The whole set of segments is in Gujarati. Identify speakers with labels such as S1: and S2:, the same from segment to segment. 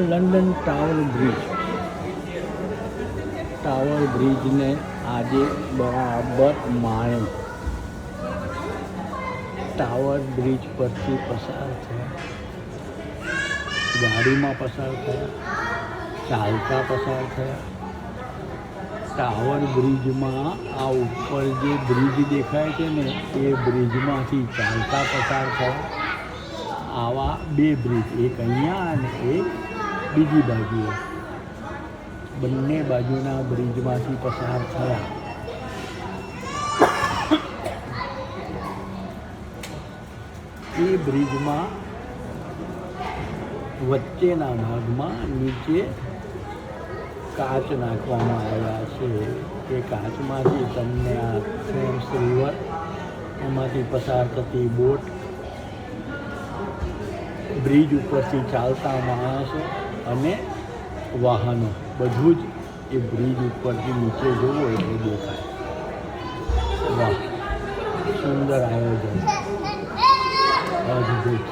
S1: લંડન ટાવર બ્રિજને આજે બરાબર માણ્યો. ટાવર બ્રિજ પરથી પસાર થયા, ગાડીમાં પસાર થયા, ચાલતા પસાર થયા. ટાવર બ્રિજમાં આ ઉપર જે બ્રિજ દેખાય છે ને એ બ્રિજમાંથી ચાલતા પસાર થયા. આવા બે બ્રિજ, એક અહીંયા અને એક બીજી બાજુએ, બંને બાજુના બ્રિજમાંથી પસાર થયા. એ બ્રિજમાં વચ્ચેના ભાગમાં નીચે કાચ નાખવામાં આવ્યા છે. એ કાચમાંથી તમને આ થેમ્સ રિવર, એમાંથી પસાર થતી બોટ, બ્રિજ ઉપરથી ચાલતા માણસો અને વાહનો, બધું જ એ બ્રિજ ઉપરથી નીચે જોવો એટલે દેખાય. વાહ, સુંદર આયોજન, અદ્ભુત.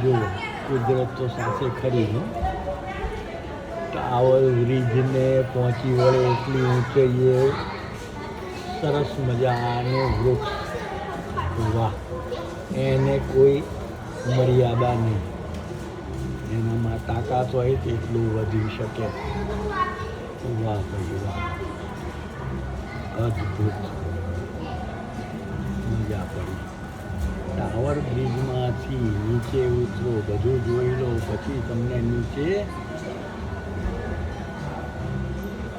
S1: જુઓ, કુદરત તો સાથે ખરી ને. ટાવર બ્રિજને પહોંચી વળે એટલી ઊંચાઈએ સરસ મજાનું વૃક્ષ. વાહ, એને કોઈ મર્યાદા નહીં, એનામાં તાકાત હોય તેટલું વધી શકે. વાહ ભાઈ વાહ, અદ્ભુત, મજા પડી. ટાવર બ્રિજમાંથી નીચે ઉતરો, બધું જોઈ લો, પછી તમને નીચે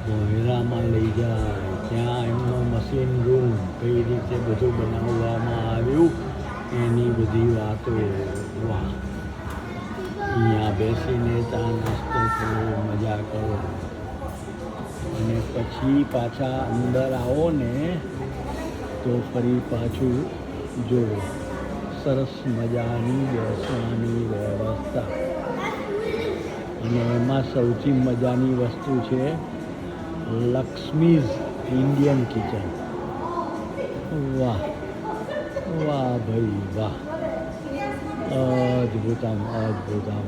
S1: બોહેરામાં લઈ જાય. ત્યાં એમનો મશીન રૂમ, કઈ રીતે બધું બનાવવામાં આવ્યું એની બધી વાતો. વાહ, અહીંયા બેસીને ચા નાસ્તો કરો, મજા કરો, અને પછી પાછા અંદર આવો ને તો ફરી પાછું જુઓ, સરસ મજાની બેસવાની વ્યવસ્થા. અને એમાં સૌથી મજાની વસ્તુ છે લક્ષ્મીઝ ઇન્ડિયન કિચન. વાહ વાહ ભાઈ વાહ, અદ્ભુતમ અદ્ભુતમ.